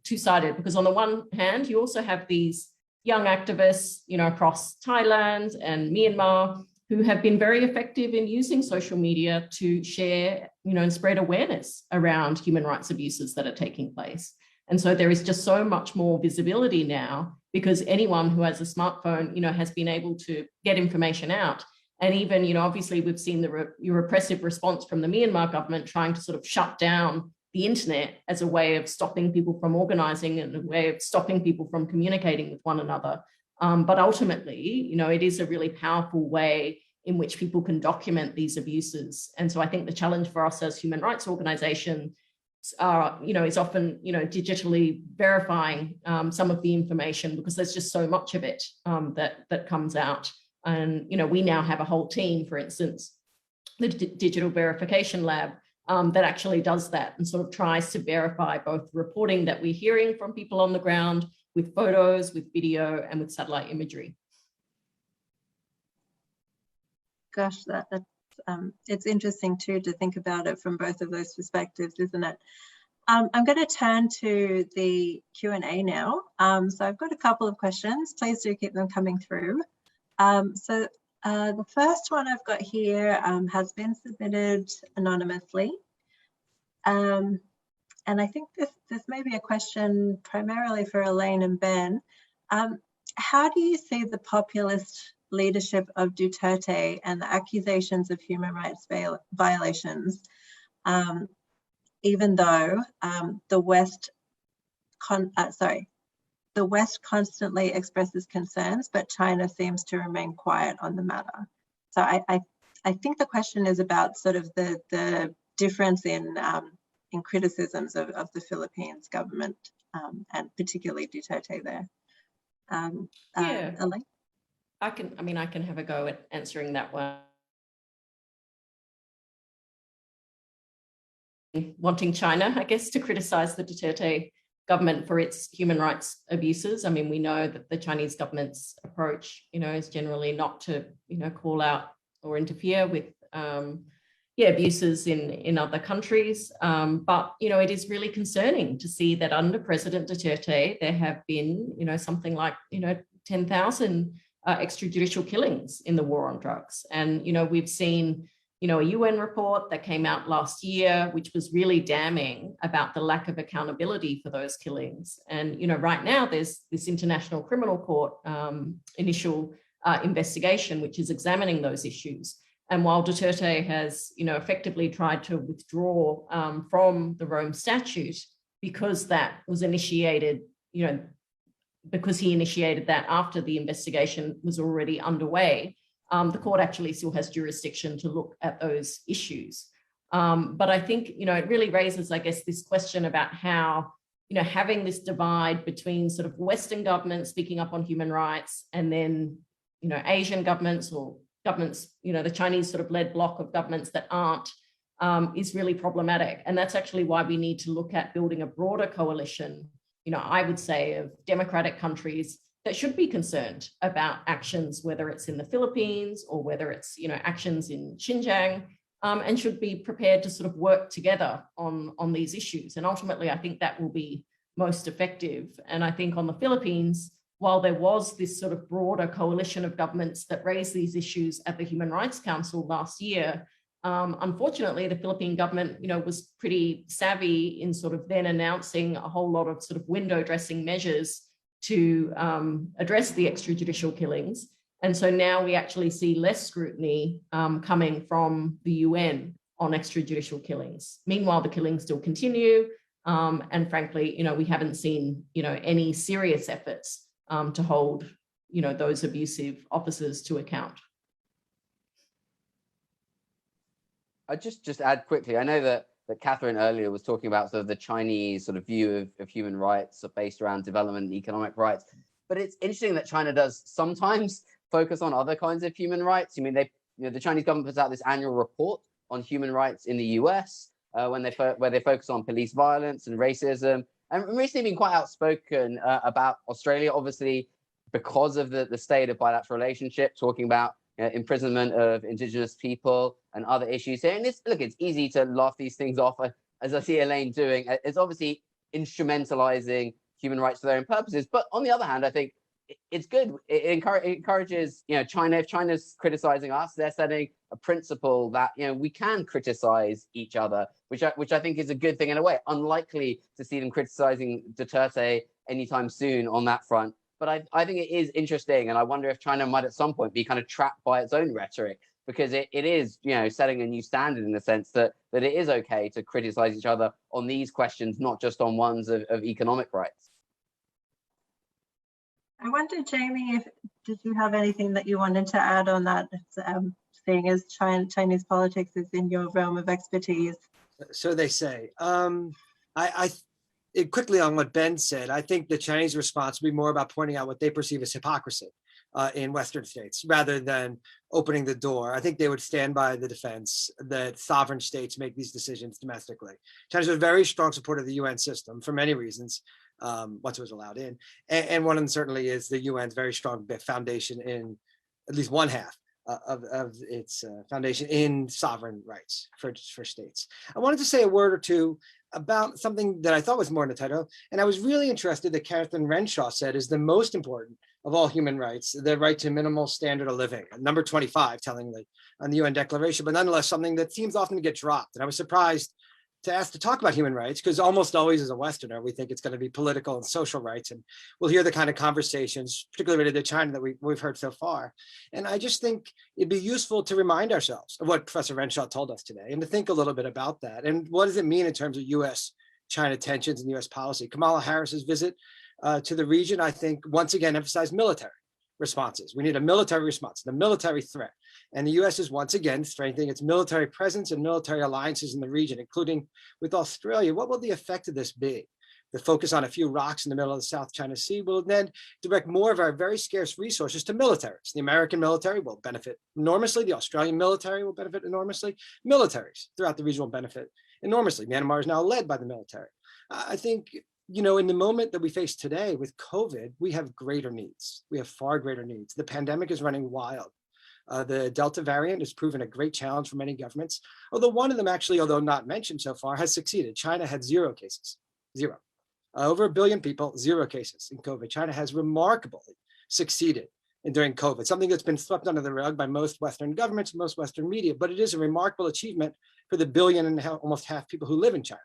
two-sided, because on the one hand, you also have these young activists, across Thailand and Myanmar who have been very effective in using social media to share, and spread awareness around human rights abuses that are taking place. And so there is just so much more visibility now because anyone who has a smartphone, has been able to get information out. And even, obviously we've seen the repressive response from the Myanmar government trying to sort of shut down the internet as a way of stopping people from organizing and a way of stopping people from communicating with one another. But ultimately, it is a really powerful way in which people can document these abuses. And so I think the challenge for us as human rights organizations is often, digitally verifying some of the information because there's just so much of it that comes out. And, we now have a whole team, for instance, the Digital Verification Lab, that actually does that and sort of tries to verify both reporting that we're hearing from people on the ground with photos, with video, and with satellite imagery. Gosh, that's it's interesting too to think about it from both of those perspectives, isn't it? I'm going to turn to the Q&A now. So I've got a couple of questions. Please do keep them coming through. The first one I've got here has been submitted anonymously. And I think this may be a question primarily for Elaine and Ben. How do you see the populist leadership of Duterte and the accusations of human rights violations, even though the West constantly expresses concerns, but China seems to remain quiet on the matter? So I think the question is about sort of the difference in criticisms of the Philippines government and particularly Duterte there. Yeah, Elaine? I can have a go at answering that one. Wanting China, I guess, to criticize the Duterte government for its human rights abuses. I mean, we know that the Chinese government's approach, is generally not to, call out or interfere with, abuses in other countries. But, it is really concerning to see that under President Duterte, there have been, something like, 10,000 extrajudicial killings in the war on drugs. And, we've seen, a UN report that came out last year, which was really damning about the lack of accountability for those killings. And, right now there's this International Criminal Court initial investigation, which is examining those issues. And while Duterte has, effectively tried to withdraw from the Rome Statute because that was initiated, because he initiated that after the investigation was already underway, the court actually still has jurisdiction to look at those issues. But I think, it really raises, I guess, this question about how, having this divide between sort of Western governments speaking up on human rights and then, Asian governments or governments, the Chinese sort of led bloc of governments that aren't, is really problematic. And that's actually why we need to look at building a broader coalition, I would say, of democratic countries that should be concerned about actions, whether it's in the Philippines or whether it's, actions in Xinjiang, and should be prepared to sort of work together on these issues. And ultimately, I think that will be most effective. And I think on the Philippines, while there was this sort of broader coalition of governments that raised these issues at the Human Rights Council last year, unfortunately, the Philippine government, was pretty savvy in sort of then announcing a whole lot of sort of window dressing measures to address the extrajudicial killings. And so now we actually see less scrutiny coming from the UN on extrajudicial killings. Meanwhile, the killings still continue. And frankly, we haven't seen, any serious efforts to hold, those abusive officers to account. I just add quickly, I know that Catherine earlier was talking about sort of the Chinese sort of view of human rights based around development and economic rights. But it's interesting that China does sometimes focus on other kinds of human rights. I mean, the Chinese government puts out this annual report on human rights in the US where they focus on police violence and racism. And recently been quite outspoken about Australia, obviously, because of the state of bilateral relationship, talking about imprisonment of Indigenous people and other issues here. And it's easy to laugh these things off, as I see Elaine doing. It's obviously instrumentalizing human rights for their own purposes. But on the other hand, I think it's good. It encourages, China. If China's criticizing us, they're setting a principle that we can criticize each other, which I think is a good thing in a way. Unlikely to see them criticizing Duterte anytime soon on that front. But I think it is interesting, and I wonder if China might at some point be kind of trapped by its own rhetoric, because it is setting a new standard in the sense that it is okay to criticize each other on these questions, not just on ones of economic rights. I wonder, Jamie, did you have anything that you wanted to add on that, seeing as Chinese politics is in your realm of expertise? So they say. Quickly on what Ben said, I think the Chinese response will be more about pointing out what they perceive as hypocrisy in Western states, rather than opening the door. I think they would stand by the defense that sovereign states make these decisions domestically. China's a very strong supporter of the UN system for many reasons, once it was allowed in. And one of them certainly is the UN's very strong foundation in at least one half of its foundation in sovereign rights for states. I wanted to say a word or two about something that I thought was more in the title, and I was really interested that Catherine Renshaw said is the most important of all human rights, the right to minimal standard of living, number 25, tellingly, on the UN Declaration, but nonetheless something that seems often to get dropped. And I was surprised to ask to talk about human rights, because almost always as a Westerner, we think it's going to be political and social rights. And we'll hear the kind of conversations, particularly related to China, that we've heard so far. And I just think it'd be useful to remind ourselves of what Professor Renshaw told us today, and to think a little bit about that. And what does it mean in terms of US-China tensions and US policy? Kamala Harris's visit to the region, I think, once again emphasized military responses. We need a military response, the military threat. And the US is once again strengthening its military presence and military alliances in the region, including with Australia. What will the effect of this be? The focus on a few rocks in the middle of the South China Sea will then direct more of our very scarce resources to militaries. The American military will benefit enormously. The Australian military will benefit enormously. Militaries throughout the region will benefit enormously. Myanmar is now led by the military. I think, in the moment that we face today with COVID, we have greater needs. We have far greater needs. The pandemic is running wild. The Delta variant has proven a great challenge for many governments, although one of them actually, although not mentioned so far, has succeeded. China had 0 cases, 0. Over 1 billion people, 0 cases in COVID. China has remarkably succeeded during COVID, something that's been swept under the rug by most Western governments, most Western media, but it is a remarkable achievement for the 1.5 billion, almost half people who live in China.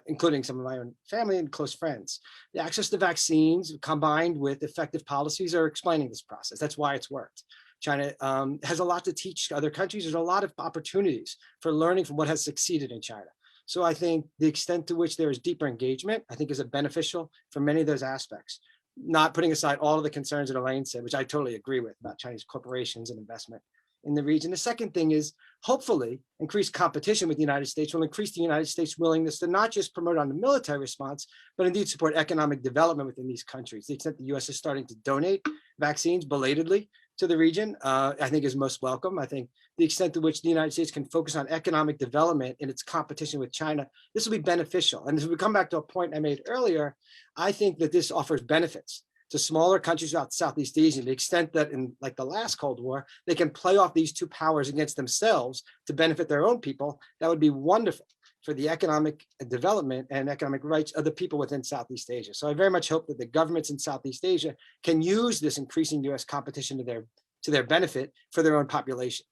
Including some of my own family and close friends. The access to vaccines combined with effective policies are explaining this process. That's why it's worked. China has a lot to teach other countries. There's a lot of opportunities for learning from what has succeeded in China. So I think the extent to which there is deeper engagement, I think is beneficial for many of those aspects, not putting aside all of the concerns that Elaine said, which I totally agree with about Chinese corporations and investment in the region. The second thing is, hopefully, increased competition with the United States will increase the United States' willingness to not just promote on the military response, but indeed support economic development within these countries. The extent the US is starting to donate vaccines belatedly to the region, I think is most welcome. I think the extent to which the United States can focus on economic development in its competition with China, this will be beneficial. And as we come back to a point I made earlier, I think that this offers benefits to smaller countries throughout Southeast Asia, to the extent that in like the last Cold War, they can play off these two powers against themselves to benefit their own people. That would be wonderful for the economic development and economic rights of the people within Southeast Asia. So I very much hope that the governments in Southeast Asia can use this increasing US competition to their benefit for their own population.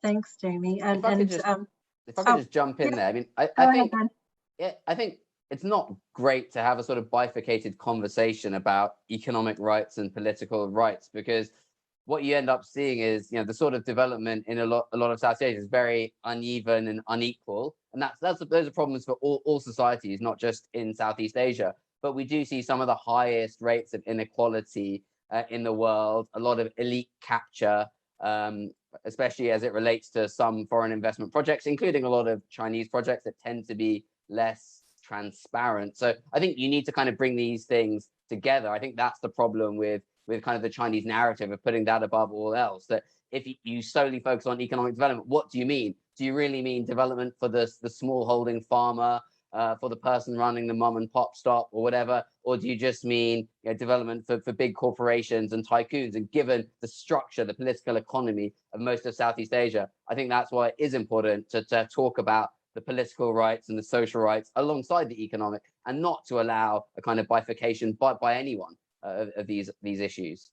Thanks, Jamie. If I could just jump in there. I mean, I think it's not great to have a sort of bifurcated conversation about economic rights and political rights, because what you end up seeing is, the sort of development in a lot of South Asia is very uneven and unequal, and those are problems for all societies, not just in Southeast Asia. But we do see some of the highest rates of inequality in the world, a lot of elite capture, especially as it relates to some foreign investment projects, including a lot of Chinese projects that tend to be less transparent. So I think you need to kind of bring these things together. I think that's the problem with kind of the Chinese narrative of putting that above all else, that if you solely focus on economic development, what do you mean? Do you really mean development for the small holding farmer, for the person running the mom and pop stop or whatever? Or do you just mean development for big corporations and tycoons? And given the structure, the political economy of most of Southeast Asia, I think that's why it is important to talk about the political rights and the social rights alongside the economic, and not to allow a kind of bifurcation by anyone of these issues.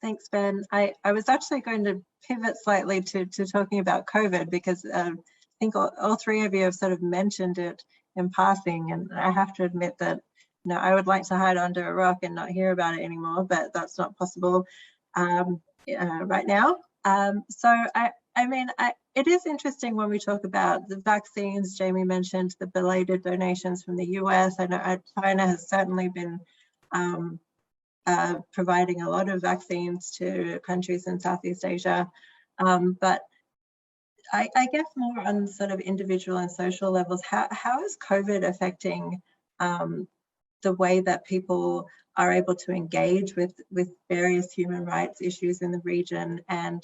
Thanks, Ben. I was actually going to pivot slightly to talking about COVID, because I think all three of you have sort of mentioned it in passing, and I have to admit that I would like to hide under a rock and not hear about it anymore, but that's not possible right now. It is interesting when we talk about the vaccines. Jamie mentioned the belated donations from the US. I know China has certainly been providing a lot of vaccines to countries in Southeast Asia. But I guess more on sort of individual and social levels, how is COVID affecting the way that people are able to engage with various human rights issues in the region? And,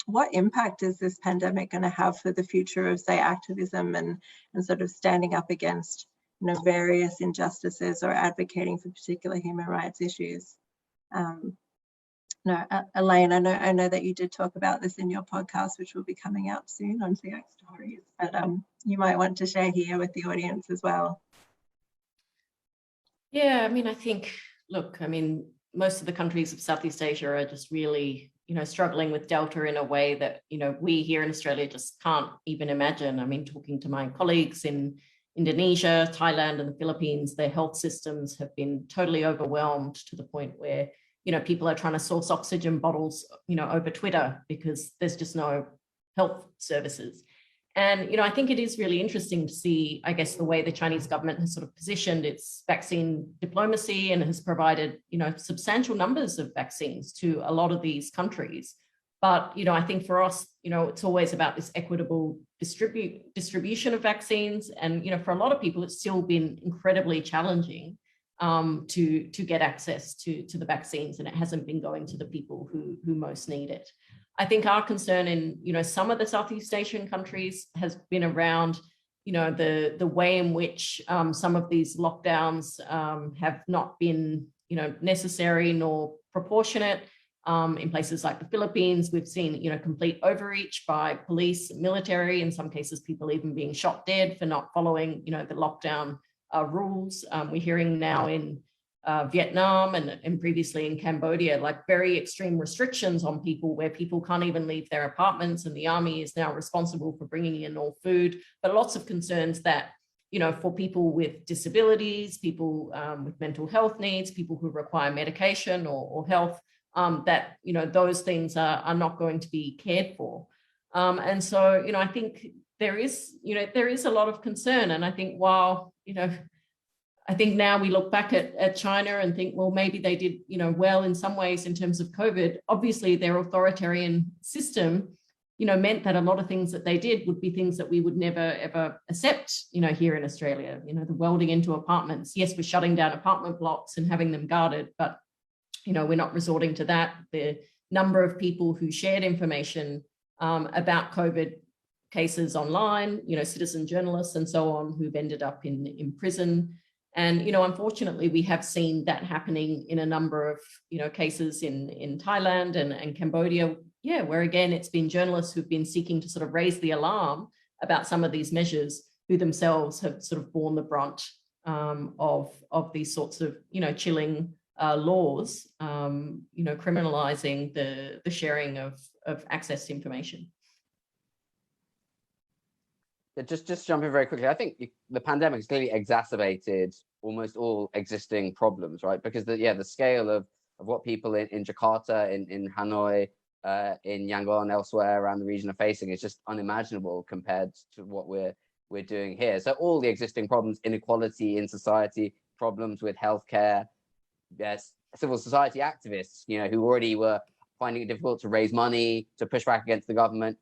what impact is this pandemic going to have for the future of, say, activism and sort of standing up against various injustices or advocating for particular human rights issues? Elaine, I know that you did talk about this in your podcast, which will be coming out soon on CX Stories, but you might want to share here with the audience as well. Yeah, I think, look, most of the countries of Southeast Asia are just really, struggling with Delta in a way that, we here in Australia just can't even imagine. Talking to my colleagues in Indonesia, Thailand, and the Philippines, their health systems have been totally overwhelmed to the point where, people are trying to source oxygen bottles, over Twitter because there's just no health services. And, I think it is really interesting to see, I guess, the way the Chinese government has sort of positioned its vaccine diplomacy and has provided, substantial numbers of vaccines to a lot of these countries. But, I think for us, it's always about this equitable distribution of vaccines. And, for a lot of people, it's still been incredibly challenging to get access to the vaccines, and it hasn't been going to the people who most need it. I think our concern in, some of the Southeast Asian countries has been around, the way in which some of these lockdowns have not been, necessary nor proportionate. In places like the Philippines, we've seen, complete overreach by police, military, in some cases, people even being shot dead for not following, the lockdown rules. We're hearing now in Vietnam and previously in Cambodia, like very extreme restrictions on people where people can't even leave their apartments, and the army is now responsible for bringing in all food. But lots of concerns that, for people with disabilities, people with mental health needs, people who require medication or health, that, those things are not going to be cared for. And so, I think there is a lot of concern. And I think while, I think now we look back at China and think, well, maybe they did, well in some ways in terms of COVID. Obviously, their authoritarian system, meant that a lot of things that they did would be things that we would never, ever accept, here in Australia. The welding into apartments. Yes, we're shutting down apartment blocks and having them guarded, but, we're not resorting to that. The number of people who shared information about COVID cases online, citizen journalists and so on, who've ended up in prison. And, unfortunately, we have seen that happening in a number of, cases in Thailand and Cambodia, where, again, it's been journalists who've been seeking to sort of raise the alarm about some of these measures, who themselves have sort of borne the brunt of these sorts of, chilling laws, criminalizing the sharing of access to information. Just jumping very quickly, I think the pandemic has clearly exacerbated almost all existing problems, right? Because the scale of what people in Jakarta, in Hanoi, in Yangon, elsewhere around the region are facing is just unimaginable compared to what we're doing here. So all the existing problems, inequality in society, problems with healthcare, yes, civil society activists, who already were finding it difficult to raise money, to push back against the government.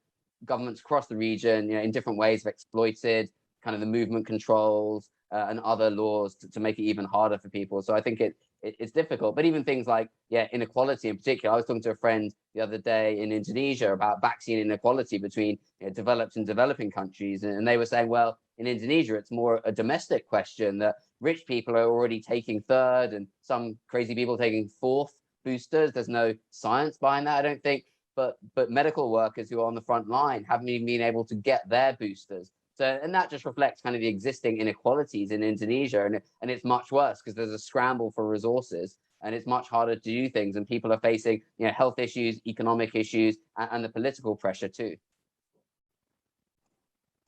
Governments across the region, in different ways have exploited kind of the movement controls and other laws to make it even harder for people. So I think it's difficult. But even things like, inequality in particular. I was talking to a friend the other day in Indonesia about vaccine inequality between developed and developing countries. And they were saying, well, in Indonesia, it's more a domestic question that rich people are already taking third and some crazy people taking fourth boosters. There's no science behind that, I don't think. But medical workers who are on the front line haven't even been able to get their boosters. So, and that just reflects kind of the existing inequalities in Indonesia. And it's much worse because there's a scramble for resources and it's much harder to do things. And people are facing, health issues, economic issues, and the political pressure too.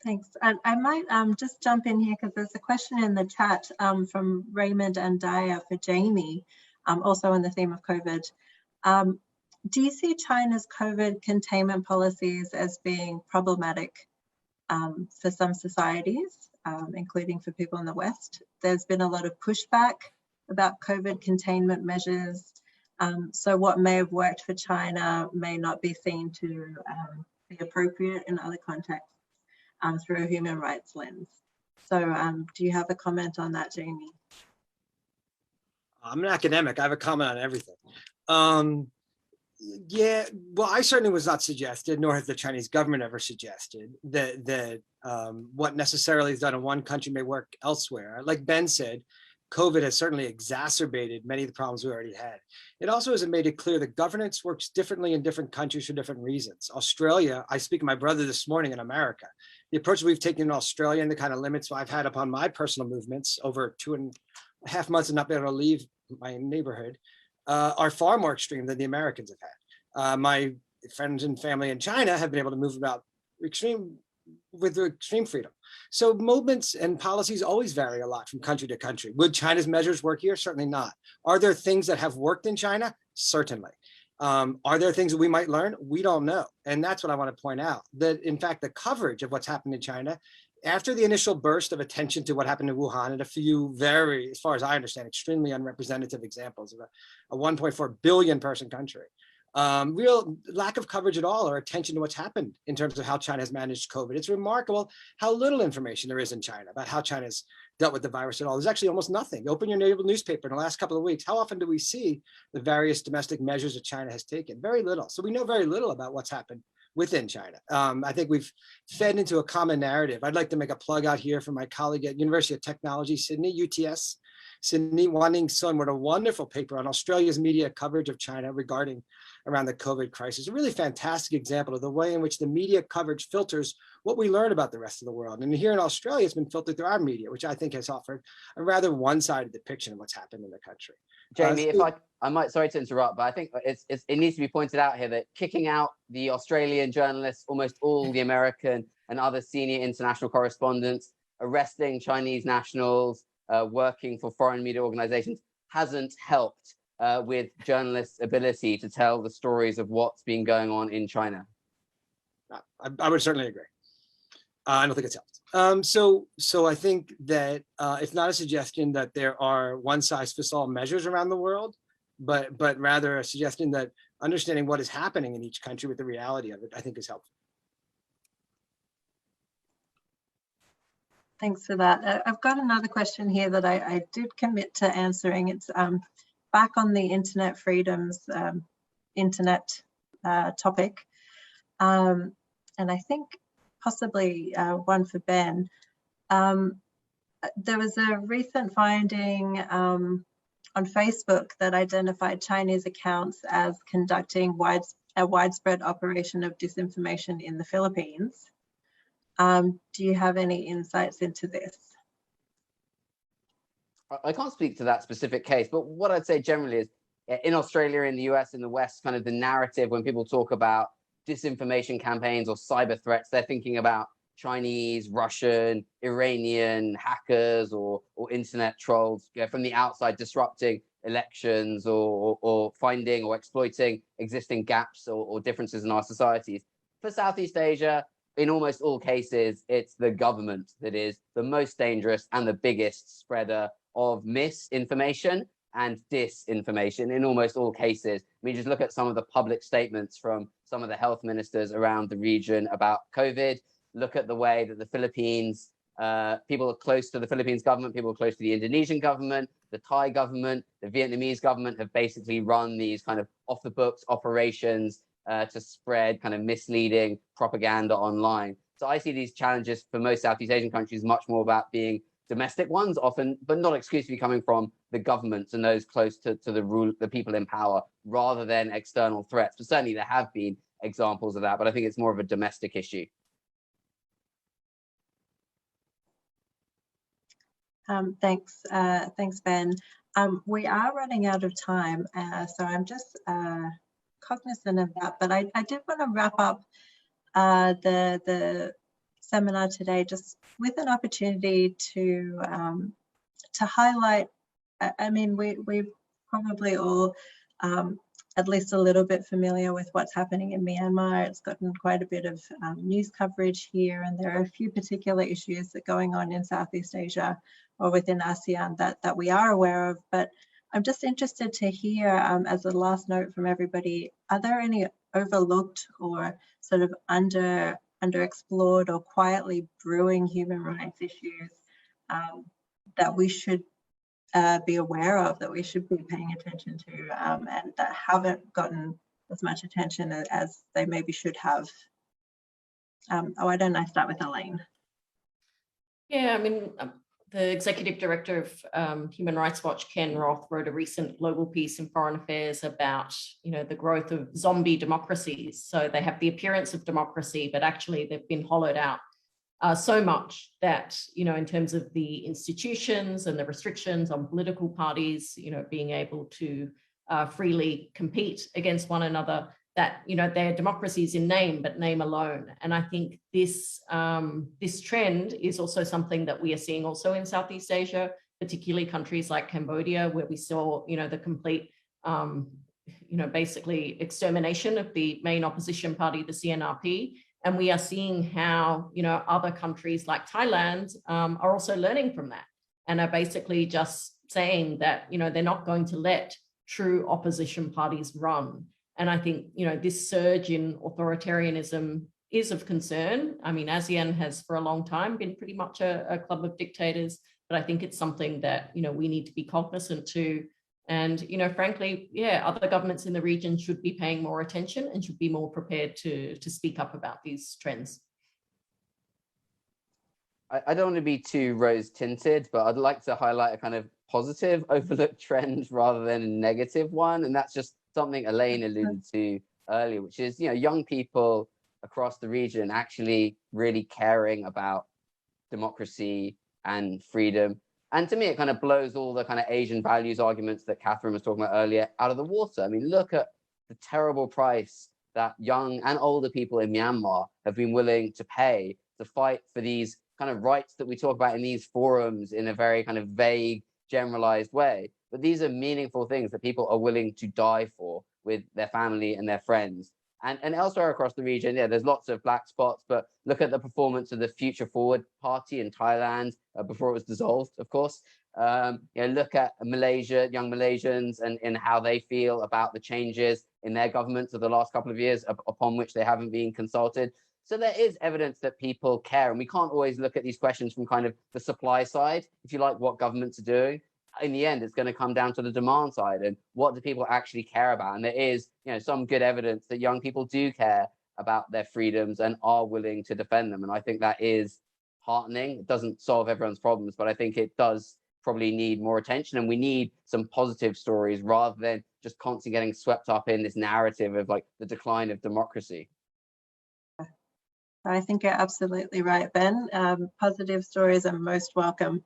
Thanks. I might just jump in here because there's a question in the chat from Raymond and Daya for Jamie, also on the theme of COVID. Do you see China's COVID containment policies as being problematic for some societies, including for people in the West? There's been a lot of pushback about COVID containment measures. So what may have worked for China may not be seen to be appropriate in other contexts through a human rights lens. So do you have a comment on that, Jamie? I'm an academic. I have a comment on everything. Yeah, well, I certainly was not suggested, nor has the Chinese government ever suggested that what necessarily is done in one country may work elsewhere. Like Ben said, COVID has certainly exacerbated many of the problems we already had. It also has made it clear that governance works differently in different countries for different reasons. Australia, I speak to my brother this morning in America. The approach we've taken in Australia and the kind of limits I've had upon my personal movements over 2.5 months and not being able to leave my neighborhood are far more extreme than the Americans have had. My friends and family in China have been able to move about with extreme freedom. So movements and policies always vary a lot from country to country. Would China's measures work here? Certainly not. Are there things that have worked in China? Certainly. Are there things that we might learn? We don't know. And that's what I want to point out, that in fact, the coverage of what's happened in China, after the initial burst of attention to what happened in Wuhan and a few very, as far as I understand, extremely unrepresentative examples of a 1.4 billion person country, real lack of coverage at all or attention to what's happened in terms of how China has managed COVID. It's remarkable how little information there is in China about how China's dealt with the virus at all. There's actually almost nothing. Open your newspaper in the last couple of weeks. How often do we see the various domestic measures that China has taken? Very little. So we know very little about what's happened within China. I think we've fed into a common narrative. I'd like to make a plug out here for my colleague at University of Technology, Sydney, UTS, Sydney, Wan-Ning Sun, wrote a wonderful paper on Australia's media coverage of China regarding around the COVID crisis. A really fantastic example of the way in which the media coverage filters what we learn about the rest of the world. And here in Australia, it's been filtered through our media, which I think has offered a rather one-sided depiction of what's happened in the country. Jamie, if I might, sorry to interrupt, but I think it needs to be pointed out here that kicking out the Australian journalists, almost all the American and other senior international correspondents, arresting Chinese nationals, working for foreign media organizations hasn't helped with journalists' ability to tell the stories of what's been going on in China. I would certainly agree. I don't think it's helped. So I think that it's not a suggestion that there are one-size-fits-all measures around the world, but rather a suggestion that understanding what is happening in each country with the reality of it, I think is helpful. Thanks for that. I've got another question here that I did commit to answering. It's back on the internet freedoms, internet topic. And I think possibly one for Ben. There was a recent finding on Facebook that identified Chinese accounts as conducting a widespread operation of disinformation in the Philippines. Do you have any insights into this? I can't speak to that specific case, but what I'd say generally is in Australia, in the US, in the West, kind of the narrative when people talk about disinformation campaigns or cyber threats, they're thinking about Chinese, Russian, Iranian hackers or internet trolls from the outside disrupting elections or finding or exploiting existing gaps or differences in our societies. For Southeast Asia, in almost all cases, it's the government that is the most dangerous and the biggest spreader of misinformation and disinformation in almost all cases. I mean, just look at some of the public statements from some of the health ministers around the region about COVID. Look at the way that the Philippines, people are close to the Philippines government, people are close to the Indonesian government, the Thai government, the Vietnamese government have basically run these kind of off the books operations to spread kind of misleading propaganda online. So I see these challenges for most Southeast Asian countries much more about being domestic ones often, but not exclusively coming from the governments and those close to the people in power, rather than external threats. But certainly there have been examples of that, but I think it's more of a domestic issue. Thanks, Ben. We are running out of time, so I'm just cognizant of that. But I did want to wrap up the seminar today just with an opportunity to highlight. I mean, we probably all at least a little bit familiar with what's happening in Myanmar. It's gotten quite a bit of news coverage here, and there are a few particular issues that are going on in Southeast Asia or within ASEAN that we are aware of. But I'm just interested to hear, as a last note from everybody, are there any overlooked or sort of underexplored or quietly brewing human rights issues that we should be aware of, that we should be paying attention to, and that haven't gotten as much attention as they maybe should have? Why don't I start with Elaine? Yeah, I mean, the executive director of Human Rights Watch, Ken Roth, wrote a recent global piece in Foreign Affairs about, the growth of zombie democracies. So they have the appearance of democracy, but actually they've been hollowed out so much that, in terms of the institutions and the restrictions on political parties, being able to freely compete against one another, that, they're democracies in name, but name alone. And I think this trend is also something that we are seeing also in Southeast Asia, particularly countries like Cambodia, where we saw, the complete, basically extermination of the main opposition party, the CNRP. And we are seeing how, other countries like Thailand are also learning from that and are basically just saying that, they're not going to let true opposition parties run. And I think, this surge in authoritarianism is of concern. I mean, ASEAN has for a long time been pretty much a club of dictators, but I think it's something that, we need to be cognizant to. And, frankly, other governments in the region should be paying more attention and should be more prepared to speak up about these trends. I don't want to be too rose-tinted, but I'd like to highlight a kind of positive overlooked trend rather than a negative one. And that's just something Elaine alluded to earlier, which is, young people across the region actually really caring about democracy and freedom. And to me, it kind of blows all the kind of Asian values arguments that Catherine was talking about earlier out of the water. I mean, look at the terrible price that young and older people in Myanmar have been willing to pay to fight for these kind of rights that we talk about in these forums in a very kind of vague, generalized way. But these are meaningful things that people are willing to die for with their family and their friends. And elsewhere across the region, there's lots of black spots, but look at the performance of the Future Forward Party in Thailand before it was dissolved, of course. Look at Malaysia, young Malaysians, and how they feel about the changes in their governments of the last couple of years upon which they haven't been consulted. So there is evidence that people care, and we can't always look at these questions from kind of the supply side, if you like, what governments are doing. In the end, it's going to come down to the demand side and what do people actually care about. And there is, some good evidence that young people do care about their freedoms and are willing to defend them. And I think that is heartening. It doesn't solve everyone's problems, but I think it does probably need more attention. And we need some positive stories rather than just constantly getting swept up in this narrative of like the decline of democracy. I think you're absolutely right, Ben. Positive stories are most welcome.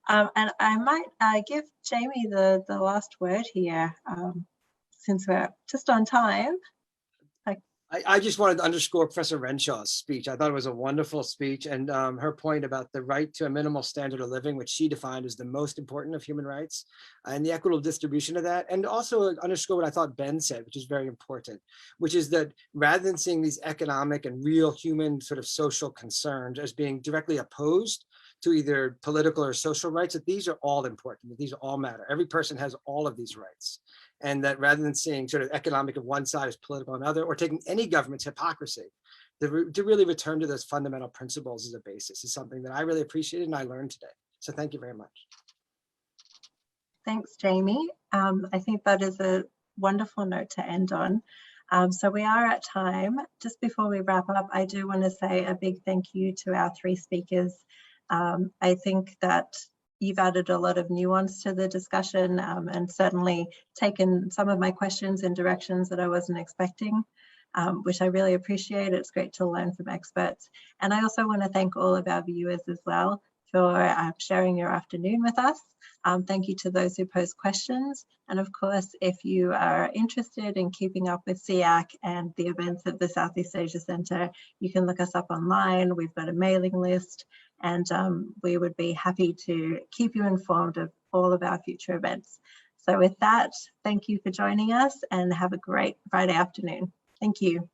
And I might give Jamie the last word here, since we're just on time. I just wanted to underscore Professor Renshaw's speech. I thought it was a wonderful speech, and her point about the right to a minimal standard of living, which she defined as the most important of human rights, and the equitable distribution of that. And also underscore what I thought Ben said, which is very important, which is that rather than seeing these economic and real human sort of social concerns as being directly opposed to either political or social rights, that these are all important, that these all matter. Every person has all of these rights. And that rather than seeing sort of economic of one side as political on another, or taking any government's hypocrisy, to really return to those fundamental principles as a basis is something that I really appreciated and I learned today. So thank you very much. Thanks, Jamie. I think that is a wonderful note to end on. So we are at time. Just before we wrap up, I do want to say a big thank you to our three speakers I think that you've added a lot of nuance to the discussion and certainly taken some of my questions in directions that I wasn't expecting, which I really appreciate. It's great to learn from experts. And I also want to thank all of our viewers as well for sharing your afternoon with us. Thank you to those who posed questions. And of course, if you are interested in keeping up with SEAC and the events at the Southeast Asia Centre, you can look us up online. We've got a mailing list, and we would be happy to keep you informed of all of our future events. So with that, thank you for joining us and have a great Friday afternoon. Thank you.